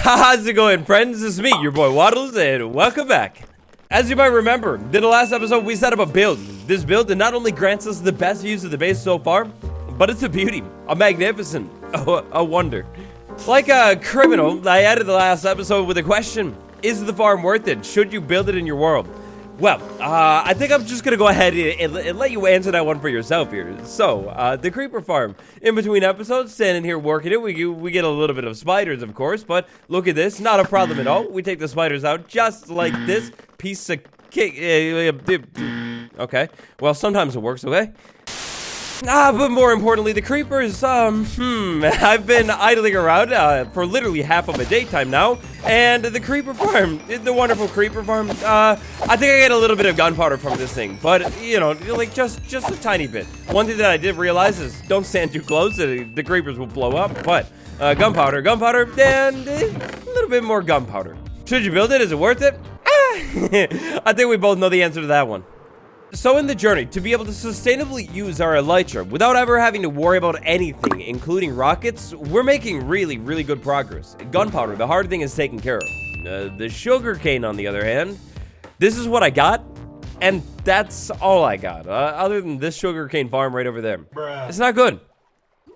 How's it going, friends? It's me, your boy Waddles, and welcome back. As you might remember, in the last episode, we set up a build. This build not only grants us the best views of the base so far, but it's a beauty, a magnificent, a wonder. Like a criminal, I added the last episode with a question. Is the farm worth it? Should you build it in your world? Well, I think I'm just gonna go ahead and let you answer that one for yourself here. So, the creeper farm. In between episodes, standing here working it, we get a little bit of spiders, of course, but look at this, not a problem at all. We take the spiders out just like this piece of cake. Okay, well, sometimes it works, okay? But more importantly, the creepers, I've been idling around for literally half of a daytime now, and the creeper farm, the wonderful creeper farm, I think I get a little bit of gunpowder from this thing, but, you know, like, just a tiny bit. One thing that I did realize is don't stand too close, the creepers will blow up, but, gunpowder, and a little bit more gunpowder. Should you build it? Is it worth it? I think we both know the answer to that one. So in the journey, to be able to sustainably use our elytra without ever having to worry about anything, including rockets, we're making really good progress. Gunpowder, the hard thing is taken care of. The sugarcane, on the other hand, this is what I got, and that's all I got, other than this sugarcane farm right over there. Bruh. It's not good.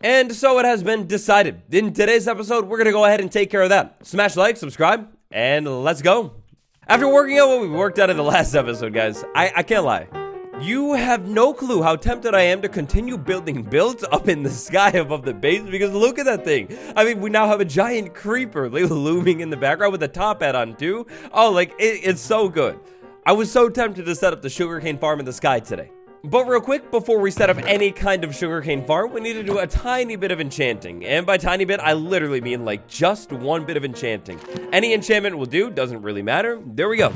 And so it has been decided. In today's episode, we're gonna go ahead and take care of that. Smash like, subscribe, and let's go. After working out what we worked out in the last episode, guys, I can't lie. You have no clue how tempted I am to continue building builds up in the sky above the base, because look at that thing. I mean, we now have a giant creeper looming in the background with a top hat on too. Oh, like, it's so good. I was so tempted to set up the sugarcane farm in the sky today. But real quick, before we set up any kind of sugarcane farm, we need to do a tiny bit of enchanting. And by tiny bit, I literally mean like just one bit of enchanting. Any enchantment will do, doesn't really matter. There we go.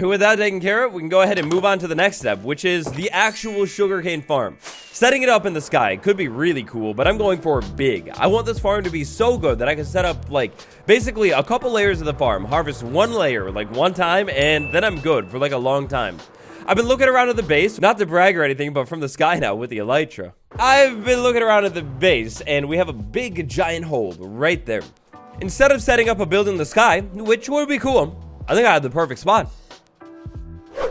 With that taken care of, we can go ahead and move on to the next step, which is the actual sugarcane farm. Setting it up in the sky could be really cool, but I'm going for big. I want this farm to be so good that I can set up, like, basically a couple layers of the farm, harvest one layer, like, one time, and then I'm good for, like, a long time. I've been looking around at the base, not to brag or anything, but from the sky now with the elytra. I've been looking around at the base, and we have a big, giant hole right there. Instead of setting up a building in the sky, which would be cool, I think I have the perfect spot.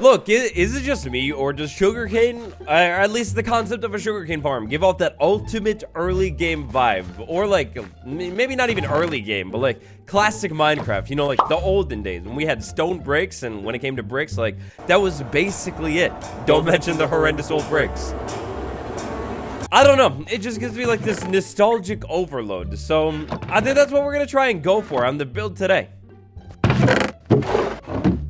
Look, is it just me, or does sugarcane, or at least the concept of a sugarcane farm, give off that ultimate early game vibe? Or like, maybe not even early game, but like classic Minecraft, you know, like the olden days when we had stone bricks, and when it came to bricks, like, that was basically it. Don't mention the horrendous old bricks. I don't know, it just gives me like this nostalgic overload, so I think that's what we're gonna try and go for on the build today.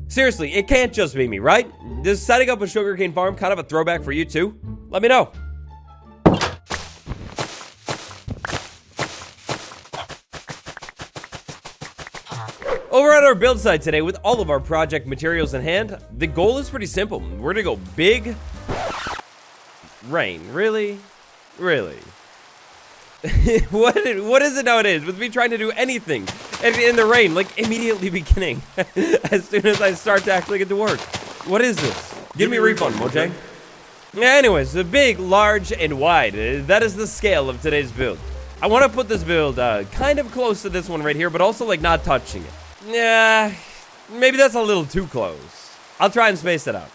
Seriously, it can't just be me, right? Does setting up a sugarcane farm kind of a throwback for you too? Let me know. Over at our build site today, with all of our project materials in hand, the goal is pretty simple. We're gonna go big. Rain, really? Really? What is it nowadays with me trying to do anything in the rain, like immediately beginning as soon as I start to actually get to work? What is this? Give me a refund, Mojang. Anyways, the big, large, and wide. That is the scale of today's build. I want to put this build kind of close to this one right here, but also like not touching it. Yeah, maybe that's a little too close. I'll try and space it out.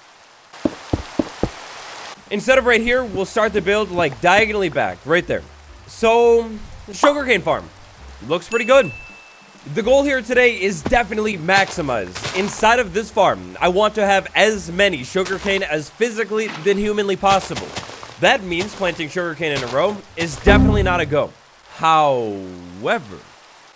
Instead of right here, we'll start the build like diagonally back, right there. So, sugarcane farm. Looks pretty good. The goal here today is definitely maximize. Inside of this farm, I want to have as many sugarcane as physically than humanly possible. That means planting sugarcane in a row is definitely not a go. However,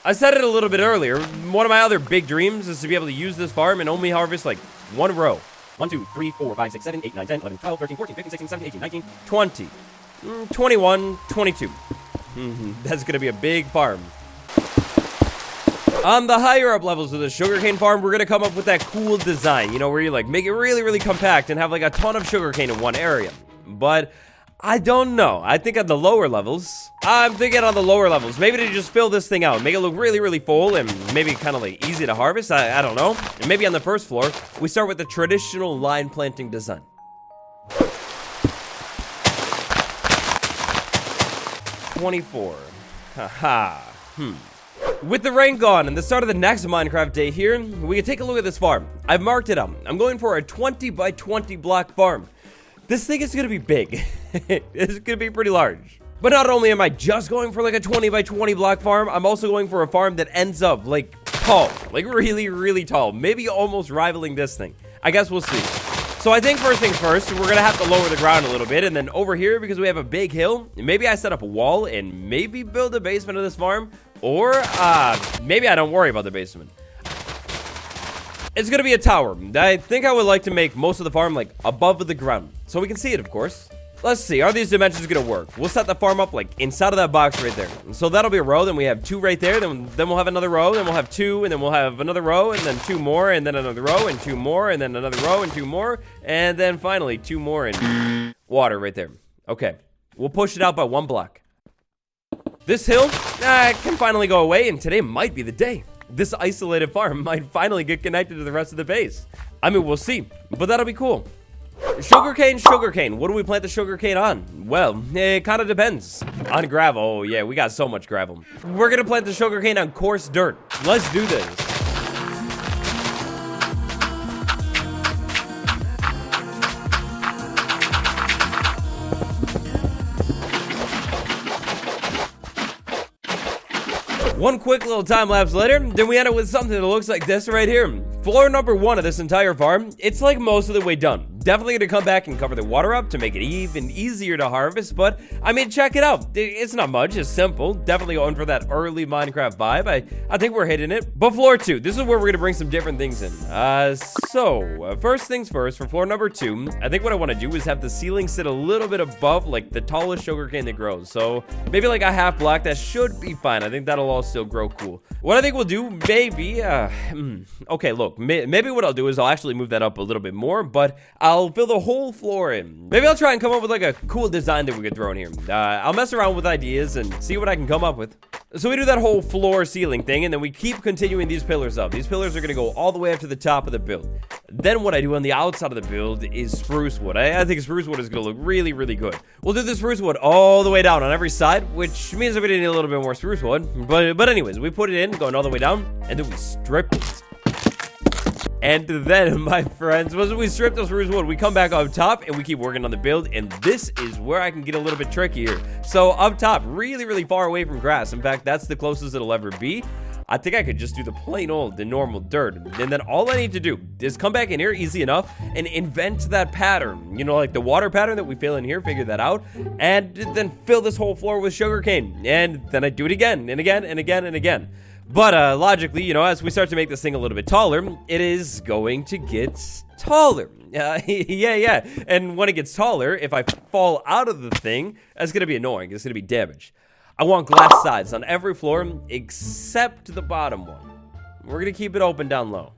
I said it a little bit earlier, one of my other big dreams is to be able to use this farm and only harvest like one row. 1, 2, 3, 4, 5, 6, 7, 8, 9, 10, 11, 12, 13, 14, 15, 16, 17, 18, 19, 20, 21, 22. That's gonna be a big farm. On the higher up levels of the sugarcane farm, we're gonna come up with that cool design, you know, where you like make it really compact and have like a ton of sugarcane in one area. But I don't know. I think on the lower levels, maybe to just fill this thing out, make it look really full, and maybe kind of like easy to harvest. I don't know. And maybe on the first floor, we start with the traditional line planting design. 24. Haha. With the rain gone and the start of the next Minecraft day here, we can take a look at this farm. I've marked it up. I'm going for a 20 by 20 block farm. This thing is going to be big. It's going to be pretty large. But not only am I just going for like a 20 by 20 block farm, I'm also going for a farm that ends up like tall, like really, really tall, maybe almost rivaling this thing. I guess we'll see. So I think first things first, we're going to have to lower the ground a little bit. And then over here, because we have a big hill, maybe I set up a wall and maybe build a basement of this farm. Or maybe I don't worry about the basement. It's going to be a tower. I think I would like to make most of the farm like above the ground, so we can see it, of course. Let's see, are these dimensions going to work? We'll set the farm up like inside of that box right there. So that'll be a row, then we have 2 right there, then we'll have another row, then we'll have 2, and then we'll have another row, and then 2 more, and then another row, and 2 more, and then another row, and 2 more, and then finally 2 more, and water right there. Okay, we'll push it out by 1 block. This hill can finally go away, and today might be the day. This isolated farm might finally get connected to the rest of the base. I mean, we'll see, but that'll be cool. Sugarcane, sugarcane. What do we plant the sugarcane on? Well, it kind of depends. On gravel. Oh, yeah, we got so much gravel. We're going to plant the sugarcane on coarse dirt. Let's do this. One quick little time lapse later, then we end up with something that looks like this right here. Floor number 1 of this entire farm, it's like most of the way done. Definitely gonna come back and cover the water up to make it even easier to harvest, but I mean, check it out. It's not much, it's simple. Definitely going for that early Minecraft vibe. I think we're hitting it. But floor 2, this is where we're gonna bring some different things in. First things first, for floor number 2, I think what I wanna do is have the ceiling sit a little bit above like the tallest sugarcane that grows. So maybe like a half block, that should be fine. I think that'll all still grow cool. What I think we'll do, maybe, okay, look, maybe what I'll do is I'll actually move that up a little bit more, but I'll fill the whole floor in. Maybe I'll try and come up with like a cool design that we could throw in here. I'll mess around with ideas and see what I can come up with. So we do that whole floor ceiling thing, and then we keep continuing these pillars up. These pillars are going to go all the way up to the top of the build. Then what I do on the outside of the build is spruce wood. I think spruce wood is going to look really, really good. We'll do the spruce wood all the way down on every side, which means that we need a little bit more spruce wood. But anyways, we put it in, going all the way down, and then we strip it. And then, my friends, once we strip the spruce wood, we come back up top and we keep working on the build. And this is where I can get a little bit trickier. So up top, really, really far away from grass. In fact, that's the closest it'll ever be. I think I could just do the plain old, the normal dirt. And then all I need to do is come back in here easy enough and invent that pattern. You know, like the water pattern that we fill in here, figure that out. And then fill this whole floor with sugarcane. And then I do it again and again and again and again. But logically, you know, as we start to make this thing a little bit taller, it is going to get taller. Yeah. And when it gets taller, if I fall out of the thing, that's going to be annoying. It's going to be damaged. I want glass sides on every floor except the bottom one. We're going to keep it open down low.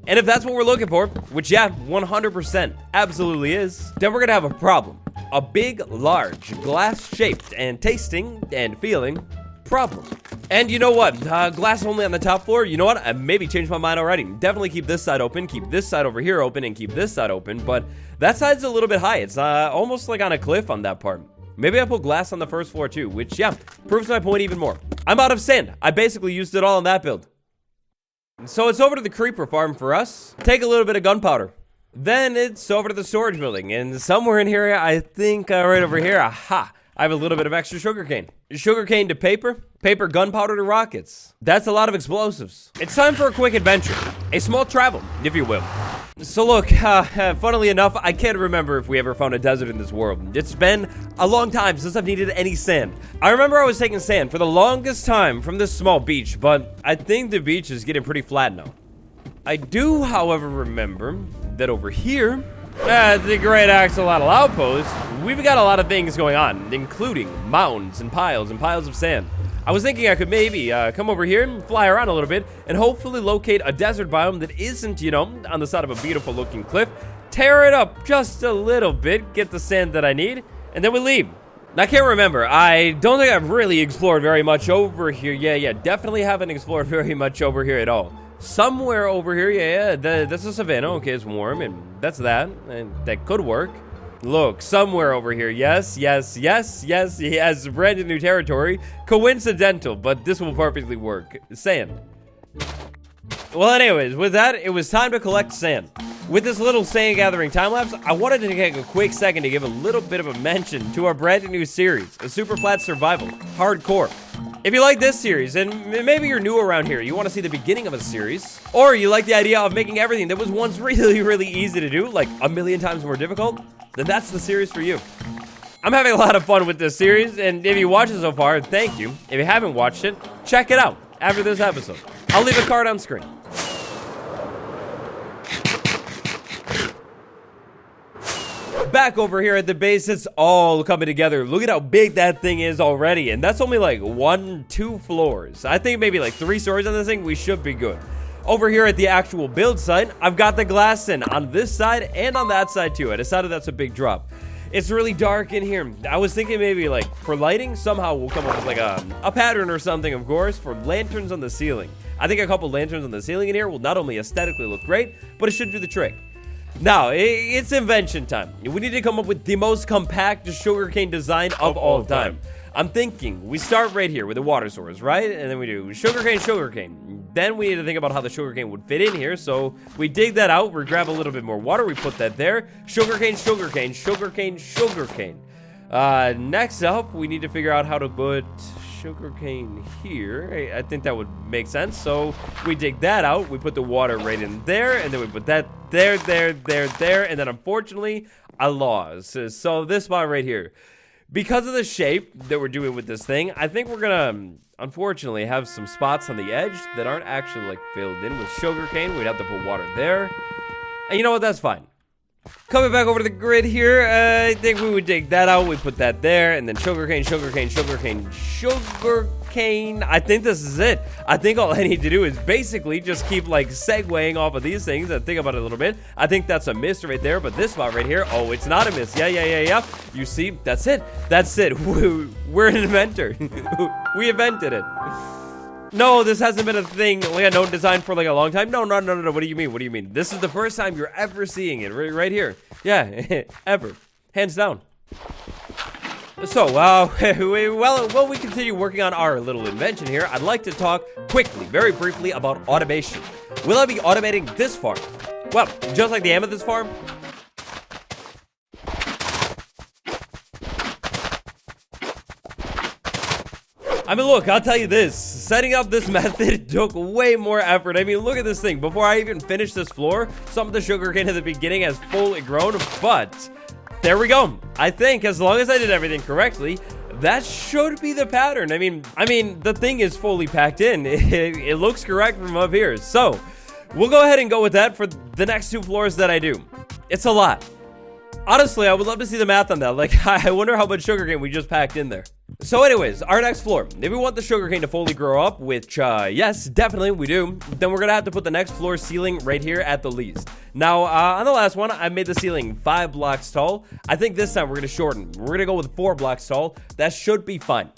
And if that's what we're looking for, which, yeah, 100% absolutely is, then we're going to have a problem. A big, large, glass-shaped and tasting and feeling problem. And you know what? Glass only on the top floor. You know what? I maybe changed my mind already. Definitely keep this side open, keep this side over here open, and keep this side open. But that side's a little bit high. It's almost like on a cliff on that part. Maybe I put glass on the first floor too, which, yeah, proves my point even more. I'm out of sand. I basically used it all in that build. So it's over to the creeper farm for us. Take a little bit of gunpowder. Then it's over to the storage building. And somewhere in here, I think right over here, aha, I have a little bit of extra sugarcane. Sugarcane to paper, paper gunpowder to rockets. That's a lot of explosives. It's time for a quick adventure. A small travel, if you will. So look, funnily enough, I can't remember if we ever found a desert in this world. It's been a long time since I've needed any sand. I remember I was taking sand for the longest time from this small beach, but I think the beach is getting pretty flat now. I do, however, remember that over here, at the Great Axolotl Outpost, we've got a lot of things going on, including mountains and piles of sand. I was thinking I could maybe come over here and fly around a little bit and hopefully locate a desert biome that isn't, you know, on the side of a beautiful looking cliff, tear it up just a little bit, get the sand that I need, and then we leave. Now, I can't remember. I don't think I've really explored very much over here. Yeah, definitely haven't explored very much over here at all. Somewhere over here, yeah, that's a savanna. Okay, it's warm, and that's that. And that could work. Look, somewhere over here. Yes, yes, yes, yes. He has brand new territory. Coincidental, but this will perfectly work. Sand. Well, anyways, with that, it was time to collect sand. With this little sand gathering time lapse, I wanted to take a quick second to give a little bit of a mention to our brand new series, a Super Flat Survival Hardcore. If you like this series, and maybe you're new around here, you want to see the beginning of a series, or you like the idea of making everything that was once really easy to do, like a million times more difficult, then that's the series for you. I'm having a lot of fun with this series, and if you watched it so far, thank you. If you haven't watched it, check it out after this episode. I'll leave a card on screen. Back over here at the base, it's all coming together. Look at how big that thing is already, and that's only like 2 floors. I think maybe like 3 stories on this thing, we should be good. Over here at the actual build site, I've got the glass in on this side and on that side too. I decided that's a big drop. It's really dark in here. I was thinking maybe like for lighting, somehow we'll come up with like a pattern or something, of course, for lanterns on the ceiling. I think a couple lanterns on the ceiling in here will not only aesthetically look great, but it should do the trick. Now, it's invention time. We need to come up with the most compact sugarcane design of all time. I'm thinking we start right here with the water source, right? And then we do sugarcane. Then we need to think about how the sugarcane would fit in here. So we dig that out. We grab a little bit more water. We put that there. Sugarcane. Next up, we need to figure out how to put sugarcane here. I think that would make sense. So we dig that out. We put the water right in there. And then we put that there. And then unfortunately, I lost. So this spot right here. Because of the shape that we're doing with this thing, I think we're gonna, unfortunately, have some spots on the edge that aren't actually, like, filled in with sugarcane. We'd have to put water there. And you know what? That's fine. Coming back over to the grid here, I think we would dig that out. We put that there, and then sugarcane. I think this is it. I think all I need to do is basically just keep, like, segueing off of these things and think about it a little bit. I think that's a miss right there, but this spot right here, oh, it's not a miss. Yeah. You see, that's it. We're an inventor. We invented it. No, this hasn't been a thing, like a known design for like a long time. No. What do you mean? This is the first time you're ever seeing it right here. Yeah, ever. Hands down. So, while we continue working on our little invention here, I'd like to talk quickly, very briefly about automation. Will I be automating this farm? Well, just like the amethyst farm, I mean, look, I'll tell you this. Setting up this method took way more effort. I mean, look at this thing. Before I even finished this floor, some of the sugarcane at the beginning has fully grown, but there we go. I think as long as I did everything correctly, that should be the pattern. I mean, the thing is fully packed in. It looks correct from up here. So we'll go ahead and go with that for the next 2 floors that I do. It's a lot. Honestly, I would love to see the math on that. Like, I wonder how much sugarcane we just packed in there. So anyways, our next floor. If we want the sugarcane to fully grow up, which, yes, definitely we do, then we're going to have to put the next floor ceiling right here at the least. Now, on the last one, I made the ceiling 5 blocks tall. I think this time we're going to shorten. We're going to go with 4 blocks tall. That should be fine.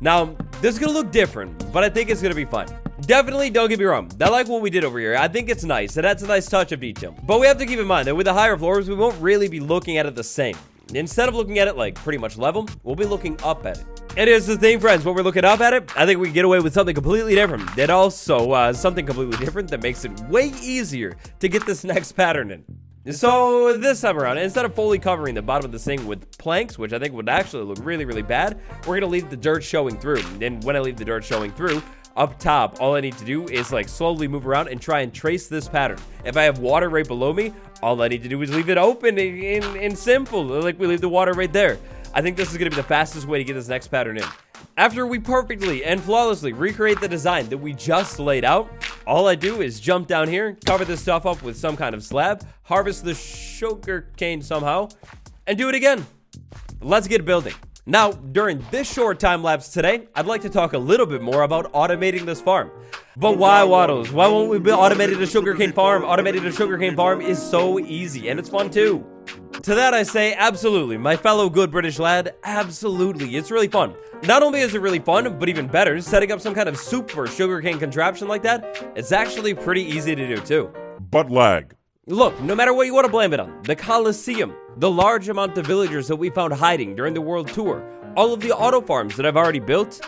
Now, this is going to look different, but I think it's going to be fun. Definitely, don't get me wrong. I like what we did over here. I think it's nice. It adds a nice touch of detail. But we have to keep in mind that with the higher floors, we won't really be looking at it the same. Instead of looking at it like pretty much level, we'll be looking up at it. And here's the thing, friends. When we're looking up at it, I think we can get away with something completely different. And also, something completely different that makes it way easier to get this next pattern in. So this time around, instead of fully covering the bottom of this thing with planks, which I think would actually look really bad, we're going to leave the dirt showing through. And when I leave the dirt showing through, up top, all I need to do is like slowly move around and try and trace this pattern. If I have water right below me, all I need to do is leave it open and simple. Like we leave the water right there. I think this is going to be the fastest way to get this next pattern in. After we perfectly and flawlessly recreate the design that we just laid out, all I do is jump down here, cover this stuff up with some kind of slab, harvest the sugarcane somehow, and do it again. Let's get building. Now, during this short time lapse today, I'd like to talk a little bit more about automating this farm. But why, Waddles? Why won't we be automated a sugarcane farm? Automating a sugarcane farm is so easy, and it's fun too. To that I say, absolutely, my fellow good British lad, absolutely. It's really fun. Not only is it really fun, but even better, setting up some kind of super sugarcane contraption like that, it's actually pretty easy to do too. But lag. Look, no matter what you want to blame it on, the Colosseum, the large amount of villagers that we found hiding during the world tour, all of the auto farms that I've already built,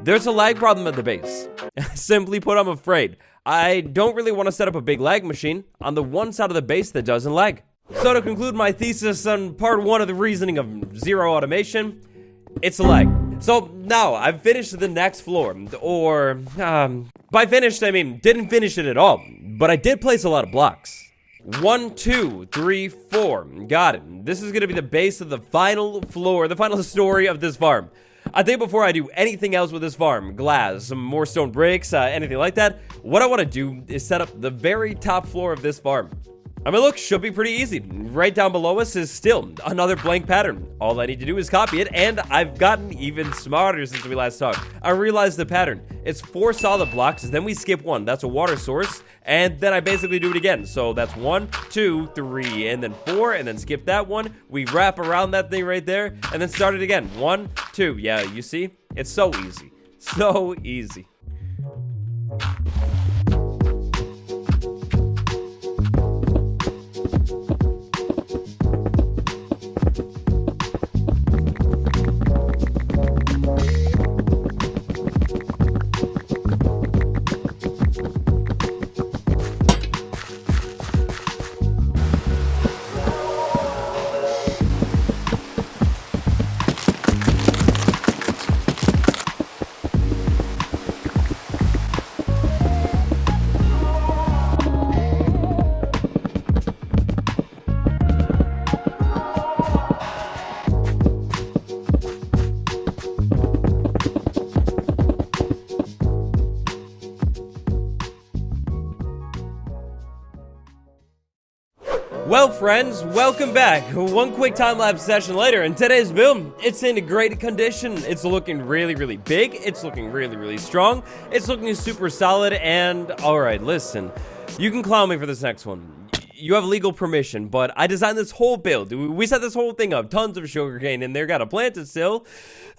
there's a lag problem at the base. Simply put, I'm afraid. I don't really want to set up a big lag machine on the one side of the base that doesn't lag. So to conclude my thesis on part 1 of the reasoning of zero automation, it's a lag. So now I've finished the next floor, or by finished I mean didn't finish it at all, but I did place a lot of blocks. 1, 2, 3, 4, got it. This is gonna be the base of the final floor, the final story of this farm. I think before I do anything else with this farm, glass, some more stone bricks, anything like that, what I want to do is set up the very top floor of this farm. I mean, look, should be pretty easy. Right down below us is still another blank pattern. All I need to do is copy it, and I've gotten even smarter since we last talked. I realized the pattern. It's 4 solid blocks, then we skip 1. That's a water source, and then I basically do it again. So that's 1, 2, 3, and then 4, and then skip that one. We wrap around that thing right there, and then start it again. 1, 2. Yeah, you see? It's so easy. So easy. Well, friends, welcome back. One quick time-lapse session later, and today's build, it's in great condition. It's looking really, really big. It's looking really, really strong. It's looking super solid, and alright, listen. You can clown me for this next one. You have legal permission, but I designed this whole build. We set this whole thing up. Tons of sugarcane in there. Got to plant it still.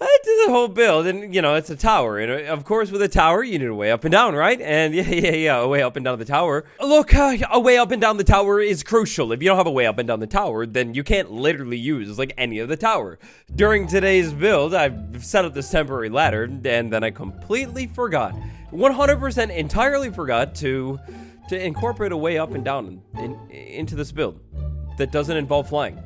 I did the whole build, and, you know, it's a tower. And, of course, with a tower, you need a way up and down, right? And, yeah, a way up and down the tower. Look, a way up and down the tower is crucial. If you don't have a way up and down the tower, then you can't literally use, like, any of the tower. During today's build, I've set up this temporary ladder, and then I completely forgot. 100% entirely forgot to incorporate a way up and down into this build that doesn't involve flying.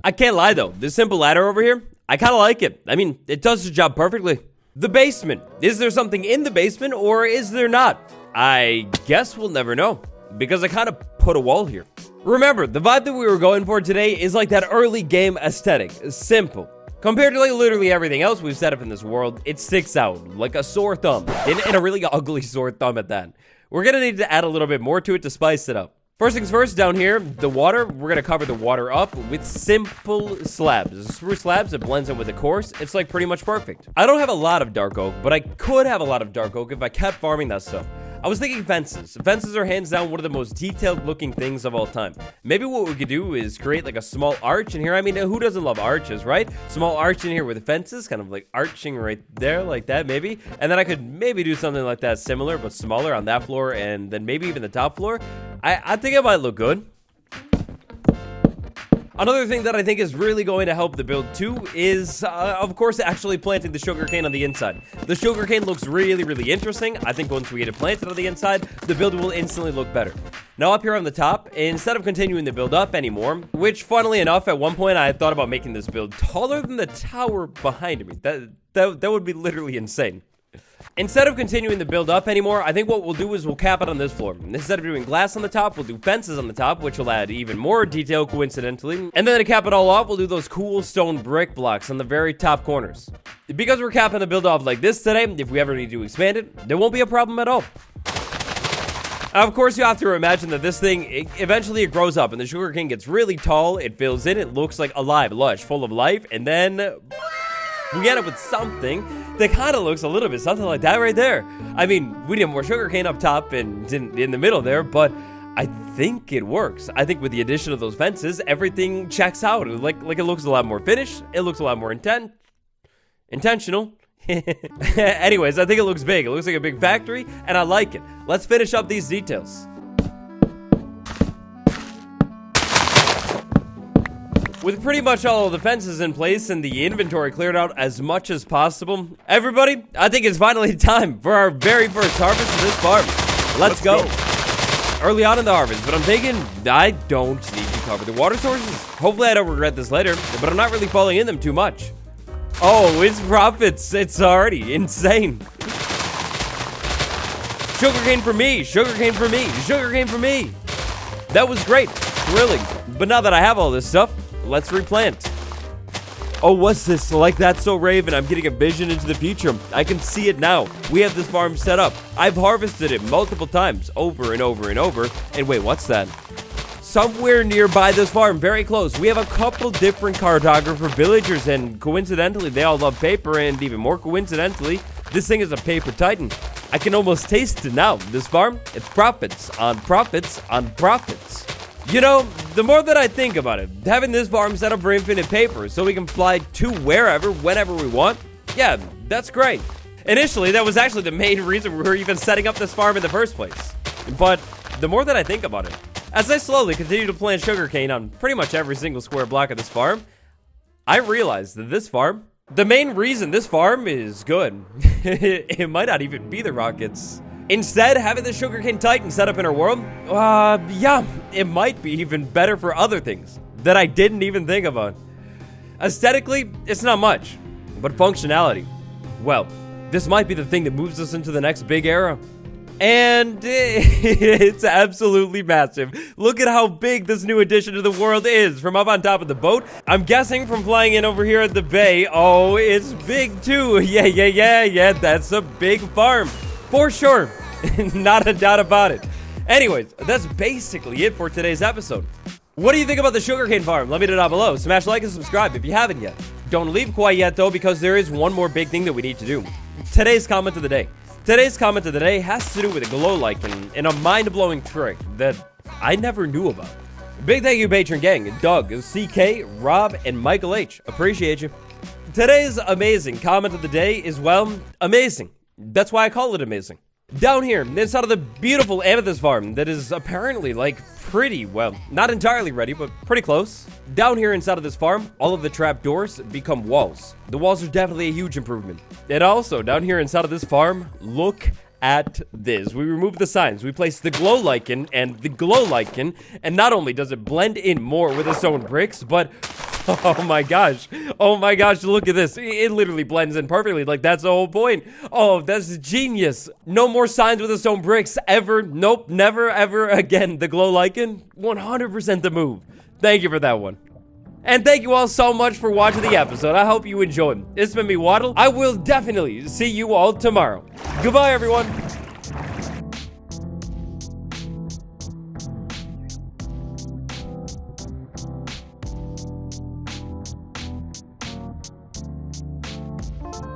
I can't lie though, this simple ladder over here, I kind of like it. I mean, it does the job perfectly. The basement. Is there something in the basement or is there not? I guess we'll never know because I kind of put a wall here. Remember, the vibe that we were going for today is like that early game aesthetic. Simple. Compared to like literally everything else we've set up in this world, it sticks out like a sore thumb, and a really ugly sore thumb at that. We're gonna need to add a little bit more to it to spice it up. First things first, down here, the water, we're gonna cover the water up with simple slabs. Spruce slabs, it blends in with the coarse. It's like pretty much perfect. I don't have a lot of dark oak, but I could have a lot of dark oak if I kept farming that stuff. I was thinking fences. Fences are hands down one of the most detailed looking things of all time. Maybe what we could do is create like a small arch in here. I mean, who doesn't love arches, right? Small arch in here with fences, kind of like arching right there like that, maybe. And then I could maybe do something like that similar, but smaller on that floor and then maybe even the top floor. I think it might look good. Another thing that I think is really going to help the build too is, of course, actually planting the sugarcane on the inside. The sugarcane looks really, really interesting. I think once we get it planted on the inside, the build will instantly look better. Now up here on the top, instead of continuing the build up anymore, which funnily enough, at one point I thought about making this build taller than the tower behind me. That would be literally insane. Instead of continuing the build up anymore, I think what we'll do is we'll cap it on this floor. Instead of doing glass on the top, we'll do fences on the top, which will add even more detail coincidentally. And then to cap it all off, we'll do those cool stone brick blocks on the very top corners. Because we're capping the build off like this today, if we ever need to expand it, there won't be a problem at all. Of course, you have to imagine that this thing, eventually it grows up and the sugarcane gets really tall, it fills in, it looks like alive, lush, full of life, and then we end up with something that kind of looks a little bit something like that right there. I mean, we need more sugarcane up top and in the middle there, but I think it works. I think with the addition of those fences, everything checks out. Like it looks a lot more finished. It looks a lot more intentional. Anyways, I think it looks big. It looks like a big factory, and I like it. Let's finish up these details. With pretty much all of the fences in place and the inventory cleared out as much as possible, everybody, I think it's finally time for our very first harvest of this farm. Let's go. Early on in the harvest, but I'm thinking I don't need to cover the water sources. Hopefully I don't regret this later, but I'm not really falling in them too much. Oh, it's profits. It's already insane. Sugarcane for me, sugarcane for me, sugarcane for me. That was great, thrilling. But now that I have all this stuff, let's replant. Oh, what's this? Like That's So Raven, I'm getting a vision into the future. I can see it now. We have this farm set up. I've harvested it multiple times, over and over and over. And wait, what's that? Somewhere nearby this farm, very close, we have a couple different cartographer villagers, and coincidentally, they all love paper, and even more coincidentally, this thing is a paper titan. I can almost taste it now. This farm, it's profits on profits on profits. You know, the more that I think about it, having this farm set up for infinite paper so we can fly to wherever, whenever we want, yeah, that's great. Initially, that was actually the main reason we were even setting up this farm in the first place. But the more that I think about it, as I slowly continue to plant sugarcane on pretty much every single square block of this farm, I realize that this farm, the main reason this farm is good, it might not even be the rockets. Instead, having the sugarcane titan set up in our world, yeah, it might be even better for other things that I didn't even think about. Aesthetically, it's not much, but functionality, well, this might be the thing that moves us into the next big era. And it's absolutely massive. Look at how big this new addition to the world is from up on top of the boat. I'm guessing from flying in over here at the bay, oh, it's big too. Yeah, that's a big farm. For sure, not a doubt about it. Anyways, that's basically it for today's episode. What do you think about the sugarcane farm? Let me know down below. Smash like and subscribe if you haven't yet. Don't leave quite yet though, because there is one more big thing that we need to do. Today's comment of the day. Today's comment of the day has to do with a glow lichen and a mind-blowing trick that I never knew about. Big thank you, patron gang, Doug, CK, Rob, and Michael H. Appreciate you. Today's amazing comment of the day is, well, amazing. That's why I call it amazing. Down here, inside of the beautiful amethyst farm that is apparently, like, pretty, well, not entirely ready, but pretty close. Down here inside of this farm, all of the trapdoors become walls. The walls are definitely a huge improvement. And also, down here inside of this farm, look at this. We remove the signs, we place the glow lichen, and the glow lichen, and not only does it blend in more with its own bricks, but oh my gosh, look at this. It literally blends in perfectly. Like, that's the whole point. Oh, that's genius. No more signs with its own bricks ever. Nope, never ever again. The glow lichen, 100% the move. Thank you for that one. And thank you all so much for watching the episode. I hope you enjoyed. It's been me, Waddle. I will definitely see you all tomorrow. Goodbye, everyone.